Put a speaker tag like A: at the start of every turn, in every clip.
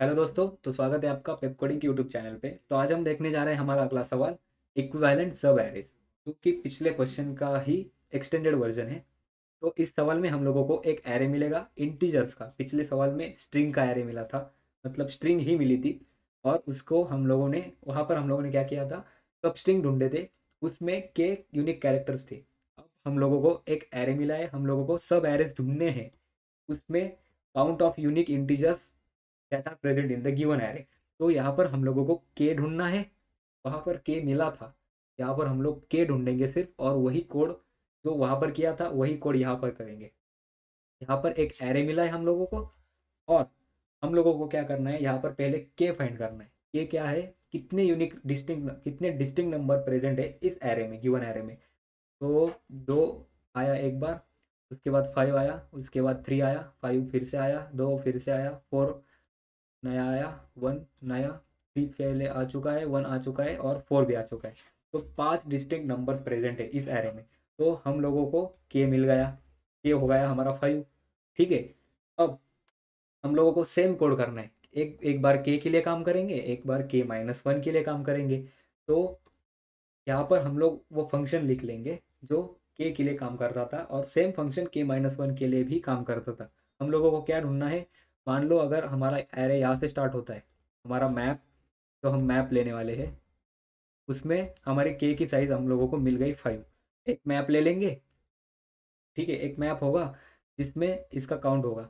A: Hello दोस्तों, तो स्वागत है आपका पेप कोडिंग के यूट्यूब चैनल पे। तो आज हम देखने जा रहे हैं हमारा अगला सवाल, इक्विवेलेंट सब एरेज, जो कि पिछले क्वेश्चन का ही एक्सटेंडेड वर्जन है। तो इस सवाल में हम लोगों को एक एरे मिलेगा इंटीजर्स का। पिछले सवाल में स्ट्रिंग का एरे मिला था, मतलब स्ट्रिंग ही मिली थी, और उसको हम लोगों ने वहाँ पर हम लोगों ने क्या किया था, सब स्ट्रिंग ढूंढे थे, उसमें के यूनिक कैरेक्टर्स थे। अब हम लोगों को एक एरे मिला है, हम लोगों को सब एरेज ढूंढने हैं, उसमें count of unique integers that are present in the given array. तो यहाँ पर हम लोगों को के ढूंढना है, वहाँ पर के मिला था, यहाँ पर हम लोग के ढूंढेंगे सिर्फ, और वही कोड जो वहाँ पर किया था वही कोड यहाँ पर करेंगे। यहाँ पर एक एरे मिला है हम लोगों को, और हम लोगों को क्या करना है, यहाँ पर पहले के फाइंड करना है। के क्या है, कितने डिस्टिंक्ट नंबर प्रेजेंट है इस एरे में, गिवन एरे में। तो दो आया एक बार, उसके बाद 5 आया, उसके बाद 3 आया, 5 फिर से आया, 2 फिर से आया, 4 नया आया, 1 नया, 3 पहले आ चुका है, 1 आ चुका है, और 4 भी आ चुका है। तो 5 डिस्टिंक्ट नंबर प्रेजेंट है इस एरे में। तो हम लोगों को के मिल गया, के हो गया हमारा 5। ठीक है। अब हम लोगों को सेम कोड करना है, एक एक बार के लिए काम करेंगे, एक बार के-1 के लिए काम करेंगे। तो यहाँ पर हम लोग वो फंक्शन लिख लेंगे जो के लिए काम करता था, और सेम फंक्शन के-1 के लिए भी काम करता था। हम लोगों को क्या ढूंढना है, मान लो अगर हमारा एरे यहाँ से स्टार्ट होता है, हमारा मैप, तो हम मैप लेने वाले हैं, उसमें हमारे के की साइज हम लोगों को मिल गई 5। एक मैप ले लेंगे, ठीक है, एक मैप होगा जिसमें इसका काउंट होगा।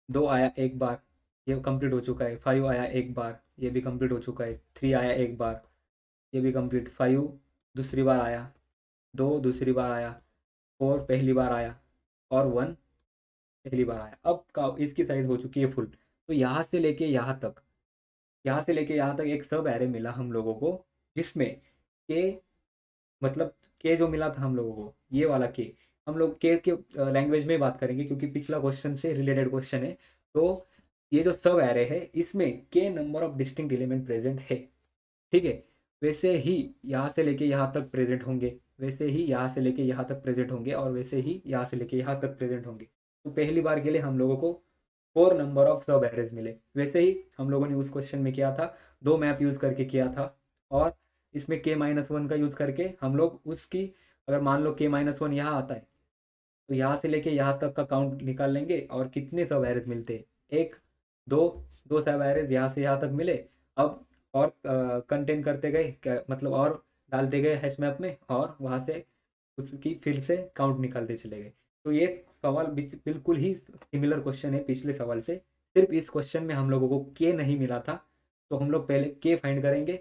A: 2 आया एक बार, ये कंप्लीट हो चुका है। 5 आया एक बार, ये भी कंप्लीट हो चुका है। 3 आया एक बार, ये भी कंप्लीट। 5 दूसरी बार आया, 2 दूसरी बार आया, 4 पहली बार आया, और 1 पहली बार आया। अब का इसकी साइज हो चुकी है फुल। तो यहाँ से लेके यहाँ तक एक सब एरे मिला हम लोगों को, जिसमें के, मतलब के जो मिला था हम लोगों को, ये वाला के, हम लोग के लैंग्वेज में बात करेंगे क्योंकि पिछला क्वेश्चन से रिलेटेड क्वेश्चन है। तो ये जो सब एरे है, इसमें के number of distinct element present है। ठीक है। वैसे ही यहाँ से लेके यहाँ तक प्रेजेंट होंगे, वैसे ही यहाँ से लेके यहाँ तक प्रेजेंट होंगे, और वैसे ही यहाँ से लेके यहाँ तक प्रेजेंट होंगे। तो पहली बार के लिए हम लोगों को 4 नंबर ऑफ सब एरेज मिले। वैसे ही हम लोगों ने उस क्वेश्चन में किया था, 2 मैप यूज़ करके किया था, और इसमें के-1 का यूज़ करके हम लोग उसकी, अगर मान लो के-1 यहाँ आता है, तो यहाँ से लेके यहाँ तक का काउंट निकाल लेंगे, और कितने सब एरेज मिलते हैं, एक, दो, दो सब एरेज यहाँ से यहाँ तक मिले। अब और कंटेन करते गए, मतलब और डालते गए हैश मैप में, और वहाँ से उसकी फिर से काउंट निकालते चले गए। तो ये सवाल बिल्कुल ही सिमिलर क्वेश्चन है पिछले सवाल से। सिर्फ इस क्वेश्चन में हम लोगों को के नहीं मिला था। तो हम लोग पहले के फाइंड करेंगे।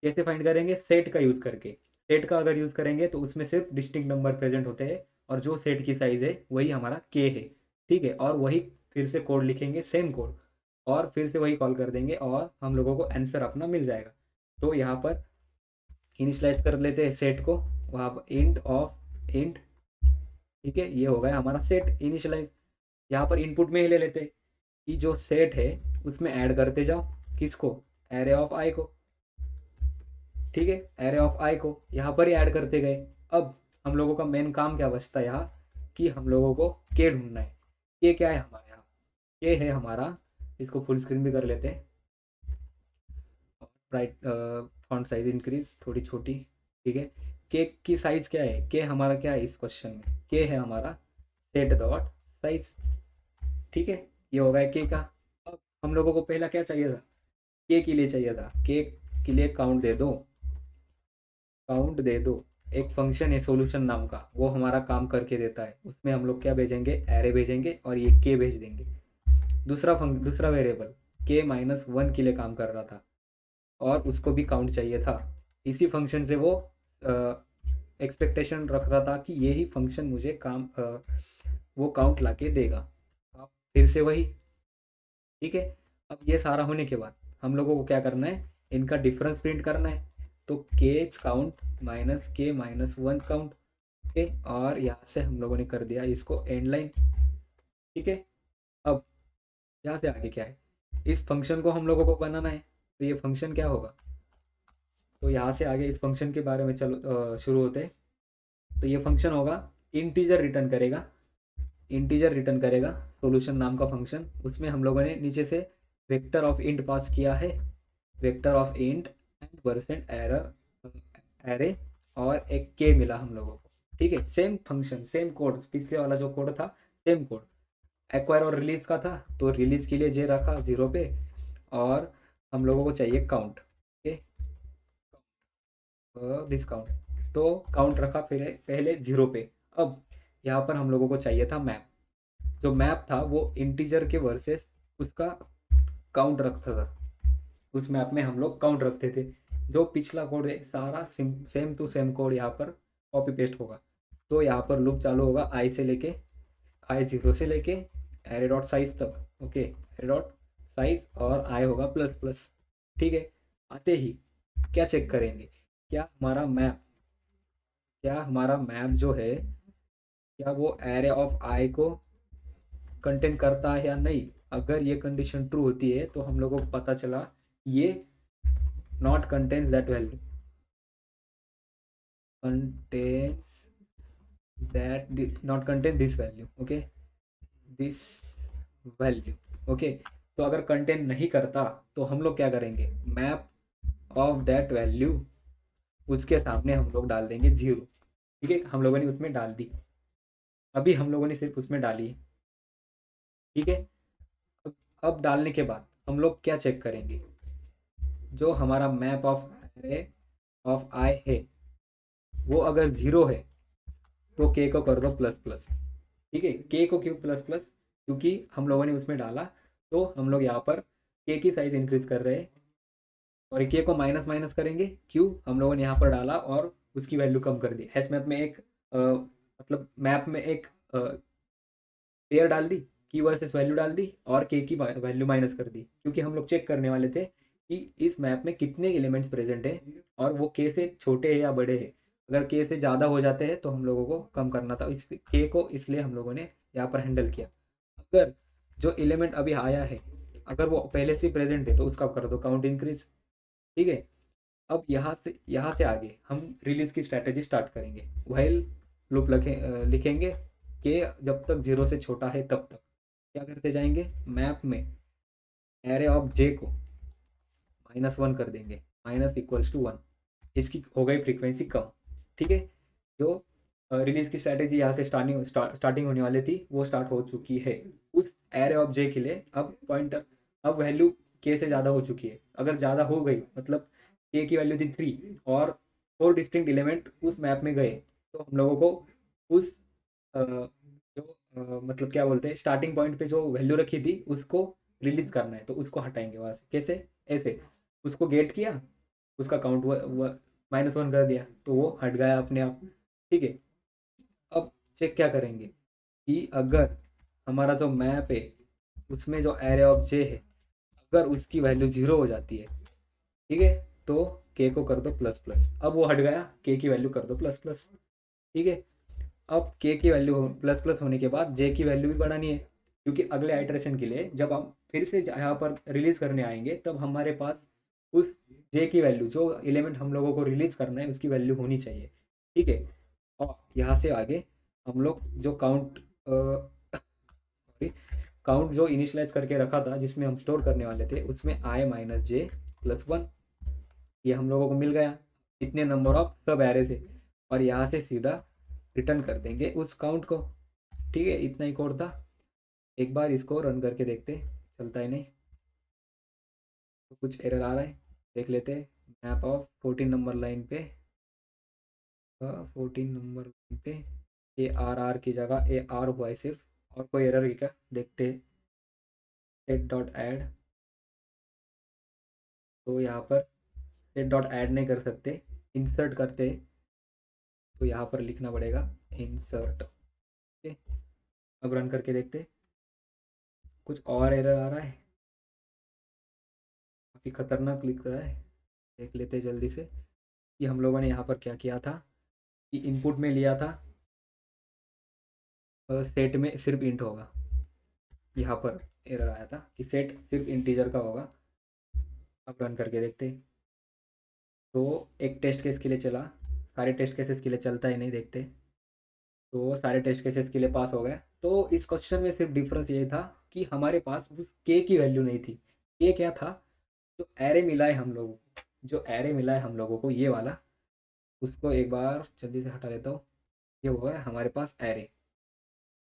A: कैसे फाइंड करेंगे, सेट का यूज़ करके। सेट का अगर यूज़ करेंगे तो उसमें सिर्फ डिस्टिंक्ट नंबर प्रेजेंट होते हैं, और जो सेट की साइज़ है वही हमारा के है। ठीक है। और वही फिर से कोड लिखेंगे, सेम कोड, और फिर से वही कॉल कर देंगे, और हम लोगों को आंसर अपना मिल जाएगा। तो यहाँ पर इनिशलाइज कर लेते हैं सेट को, वहाँ पर इंट ऑफ इंट। ठीक है, ये हो गया हमारा सेट इनिशलाइज। यहाँ पर इनपुट में ही ले लेते हैं कि जो सेट है उसमें ऐड करते जाओ, किसको, एरे ऑफ आई को। ठीक है, एरे ऑफ आई को यहाँ पर ही ऐड करते गए। अब हम लोगों का मेन काम क्या बचता है यहाँ, कि हम लोगों को के ढूंढना है। के क्या है हमारे यहाँ, के है हमारा, इसको फुल स्क्रीन भी कर लेते हैं, राइट, फॉन्ट साइज इंक्रीज थोड़ी छोटी। ठीक है। के की साइज क्या है, के हमारा क्या है इस क्वेश्चन में, के है हमारा सेट डॉट साइज। ठीक है, ये हो गया के का। अब हम लोगों को पहला क्या चाहिए था, के के लिए चाहिए था, के लिए काउंट दे दो, काउंट दे दो। एक फंक्शन है सॉल्यूशन नाम का, वो हमारा काम करके देता है। उसमें हम लोग क्या भेजेंगे, एरे भेजेंगे, और ये के भेज देंगे। दूसरा वेरिएबल के-1 के लिए काम कर रहा था, और उसको भी काउंट चाहिए था। इसी फंक्शन से वो एक्सपेक्टेशन रख रहा था कि ये ही फंक्शन मुझे वो काउंट ला के देगा। अब फिर से वही। ठीक है। अब ये सारा होने के बाद हम लोगों को क्या करना है, इनका डिफरेंस प्रिंट करना है। तो केज काउंट माइनस के-1 काउंट। ओके, और यहाँ से हम लोगों ने कर दिया इसको एंड लाइन। ठीक है। अब यहाँ से आगे क्या है, इस फंक्शन को हम लोगों को बनाना है। तो ये फंक्शन क्या होगा, तो यहाँ से आगे इस फंक्शन के बारे में चलो शुरू होते हैं। तो ये फंक्शन होगा, इंटीजर रिटर्न करेगा, इंटीजर रिटर्न करेगा, सॉल्यूशन नाम का फंक्शन। उसमें हम लोगों ने नीचे से वेक्टर ऑफ इंट पास किया है, vector of int and percent error array, और एक के मिला हम लोगों को। ठीक है, सेम फंक्शन सेम कोड, पिछले वाला जो कोड था सेम कोड। एक्वायर और रिलीज का था, तो रिलीज के लिए जे रखा 0 पे, और हम लोगों को चाहिए काउंट। ओके, दिस काउंट, तो काउंट रखा फिर पहले 0 पे। अब यहाँ पर हम लोगों को चाहिए था मैप। जो मैप था वो इंटीजर के वर्सेस उसका काउंट रखता था। उस मैप में हम लोग काउंट रखते थे। जो पिछला कोड है सारा सेम टू सेम कोड यहाँ पर कॉपी पेस्ट होगा। तो यहाँ पर लूप चालू होगा आई से लेके, आई 0 से लेके एरे डॉट साइज तक। ओके, एरे डॉट साइज और आई होगा प्लस प्लस। ठीक है, आते ही क्या चेक करेंगे, क्या हमारा मैप, क्या हमारा मैप जो है, क्या वो एरे ऑफ आई को कंटेन करता है या नहीं। अगर ये कंडीशन ट्रू होती है तो हम लोगों को पता चला ये not contains that value, contains not contain this value. Okay, this value. Okay, तो अगर कंटेन नहीं करता तो हम लोग क्या करेंगे, मैप ऑफ दैट वैल्यू, उसके सामने हम लोग डाल देंगे 0। ठीक है, हम लोगों ने उसमें डाल दी, अभी हम लोगों ने सिर्फ उसमें डाली है। ठीक है, अब डालने के बाद हम लोग क्या चेक करेंगे, जो हमारा मैप ऑफ एरे ऑफ आई है वो अगर 0 है तो के को कर दो प्लस प्लस। ठीक है, के को क्यों प्लस प्लस, क्योंकि हम लोगों ने उसमें डाला, तो हम लोग यहाँ पर के की साइज इंक्रीज कर रहे हैं, और के को माइनस माइनस करेंगे, क्यों, हम लोगों ने यहाँ पर डाला और उसकी वैल्यू कम कर दी। हैश मैप में एक मतलब मैप में एक पेयर डाल दी, की वर्सेस वैल्यू डाल दी, और के की वैल्यू माइनस कर दी, क्योंकि हम लोग चेक करने वाले थे कि इस मैप में कितने एलिमेंट्स प्रेजेंट है और वो के से छोटे हैं या बड़े हैं। अगर के से ज़्यादा हो जाते हैं तो हम लोगों को कम करना था, इस के को इसलिए हम लोगों ने यहाँ पर हैंडल किया। अगर जो एलिमेंट अभी आया है अगर वो पहले से प्रेजेंट है तो उसका कर दो काउंट इंक्रीज। ठीक है, अब यहाँ से आगे हम रिलीज की स्ट्रैटेजी स्टार्ट करेंगे। व्हाइल लूप लिखेंगे कि जब तक 0 से छोटा है तब तक क्या करते जाएंगे, मैप में एरे ऑफ जे को -1 कर देंगे, -=1। इसकी हो गई फ्रीक्वेंसी कम। ठीक है, जो रिलीज की स्ट्रैटेजी यहाँ से स्टार्टिंग होने वाली थी वो स्टार्ट हो चुकी है। उस एरे ऑफ जे के लिए अब पॉइंटर, अब वैल्यू के से ज़्यादा हो चुकी है। अगर ज़्यादा हो गई मतलब के की वैल्यू थी 3 और 4 डिस्टिंक्ट एलिमेंट उस मैप में गए, तो हम लोगों को उस जो मतलब क्या बोलते हैं स्टार्टिंग पॉइंट पे जो वैल्यू रखी थी उसको रिलीज करना है, तो उसको हटाएंगे वहाँ से। कैसे, ऐसे उसको गेट किया, उसका काउंट -1 कर दिया, तो वो हट गया अपने आप। ठीक है, अब चेक क्या करेंगे कि अगर हमारा जो मैप है उसमें जो एरे ऑफ जे है अगर उसकी वैल्यू 0 हो जाती है, ठीक है, तो के को कर दो प्लस प्लस। अब वो हट गया, के की वैल्यू कर दो प्लस प्लस। ठीक है, अब के की वैल्यू प्लस प्लस होने के बाद जे की वैल्यू भी बढ़ानी है, क्योंकि अगले आइटरेशन के लिए जब हम फिर से यहाँ पर रिलीज करने आएंगे तब हमारे पास उस जे की वैल्यू, जो एलिमेंट हम लोगों को रिलीज करना है उसकी वैल्यू होनी चाहिए। ठीक है, और यहाँ से आगे हम लोग जो काउंट सॉरी काउंट जो इनिशियलाइज करके रखा था जिसमें हम स्टोर करने वाले थे उसमें i-j+1 ये हम लोगों को मिल गया, इतने नंबर ऑफ सब एरे थे, और यहाँ से सीधा रिटर्न कर देंगे उस काउंट को। ठीक है, इतना ही कोड था। एक बार इसको रन करके देखते, चलता है नहीं तो कुछ एरर आ रहा है, देख लेते। मैप ऑफ 14 नंबर लाइन पे, 14 नंबर लाइन पे ARR की जगह AR हुआ है सिर्फ, और कोई एरर है क्या देखते। सेट डॉट ऐड, तो यहाँ पर सेट डॉट ऐड नहीं कर सकते, इंसर्ट करते, तो यहाँ पर लिखना पड़ेगा इंसर्ट। ओके, अब रन करके देखते, कुछ और एरर आ रहा है, काफ़ी खतरनाक लिख रहा है, देख लेते जल्दी से कि हम लोगों ने यहाँ पर क्या किया था कि इनपुट में लिया था सेट में सिर्फ इंट होगा। यहाँ पर एरर आया था कि सेट सिर्फ इंटीजर का होगा। अब रन करके देखते, तो एक टेस्ट केस के लिए चला, सारे टेस्ट केसेस के लिए चलता ही नहीं, देखते तो सारे टेस्ट केसेस के लिए पास हो गए। तो इस क्वेश्चन में सिर्फ डिफरेंस ये था कि हमारे पास उस के की वैल्यू नहीं थी, ये क्या था, जो एरे मिला है हम लोगों को, जो एरे मिला है हम लोगों को ये वाला, उसको एक बार जल्दी से हटा देता हूँ। ये हुआ है हमारे पास एरे।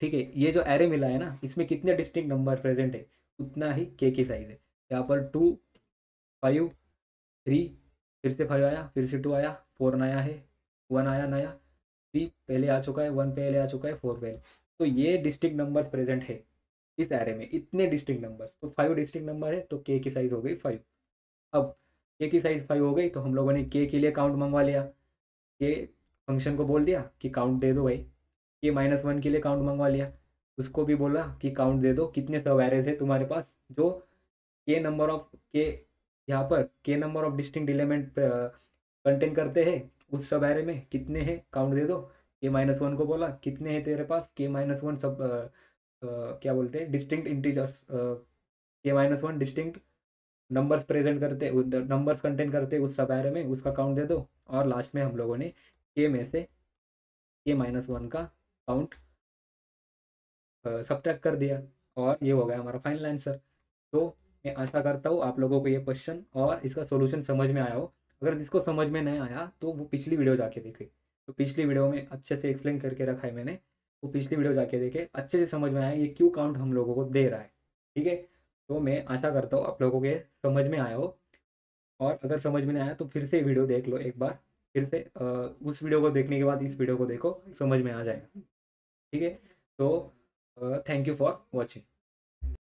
A: ठीक है, ये जो एरे मिला है ना, इसमें कितने डिस्टिंक्ट नंबर प्रेजेंट है, उतना ही के की साइज है। यहाँ पर 2, 5, 3, फिर से 5 आया, फिर से 2 आया, 4 नया है, 1 आया नया, 3 पहले आ चुका है, 1 पहले आ चुका है, 4 पहले। तो ये डिस्टिंक्ट नंबर्स प्रेजेंट है इस एरे में, इतने डिस्टिंक्ट नंबर्स। तो 5 डिस्टिंक्ट नंबर है, तो के की साइज हो गई 5। अब के की साइज 5 हो गई, तो हम लोगों ने के लिए काउंट मंगवा लिया। के फंक्शन को बोल दिया कि काउंट दे दो भाई। के -1 के लिए काउंट मंगवा लिया, उसको भी बोला कि काउंट दे दो, कितने सब एरेज है तुम्हारे पास जो के नंबर ऑफ के, यहाँ पर के number of distinct element contain करते हैं, उस सब एरे में कितने हैं काउंट दे दो। के -1 को बोला कितने हैं तेरे पास, के-1 सब क्या बोलते हैं डिस्टिंक्ट इंटीजर्स, के-1 डिस्टिंक्ट नंबर्स प्रेजेंट करते, नंबर्स कंटेन करते उस सब एरे में, उसका काउंट दे दो। और लास्ट में हम लोगों ने के में से के-1 का काउंट सब्ट्रैक्ट कर दिया, और ये हो गया हमारा फाइनल आंसर। तो मैं आशा करता हूँ आप लोगों को ये क्वेश्चन और इसका सॉल्यूशन समझ में आया हो। अगर जिसको समझ में नहीं आया तो वो पिछली वीडियो जाके देखे, तो पिछली वीडियो में अच्छे से एक्सप्लेन करके रखा है मैंने, वो पिछली वीडियो जाके देखे, अच्छे से समझ में आया ये क्यों काउंट हम लोगों को दे रहा है। ठीक है, तो मैं आशा करता हूँ आप लोगों के समझ में आया हो। और अगर समझ में नहीं आया तो फिर से वीडियो देख लो एक बार, फिर से उस वीडियो को देखने के बाद इस वीडियो को देखो, समझ में आ जाएगा। ठीक है, तो थैंक यू फॉर वॉचिंग।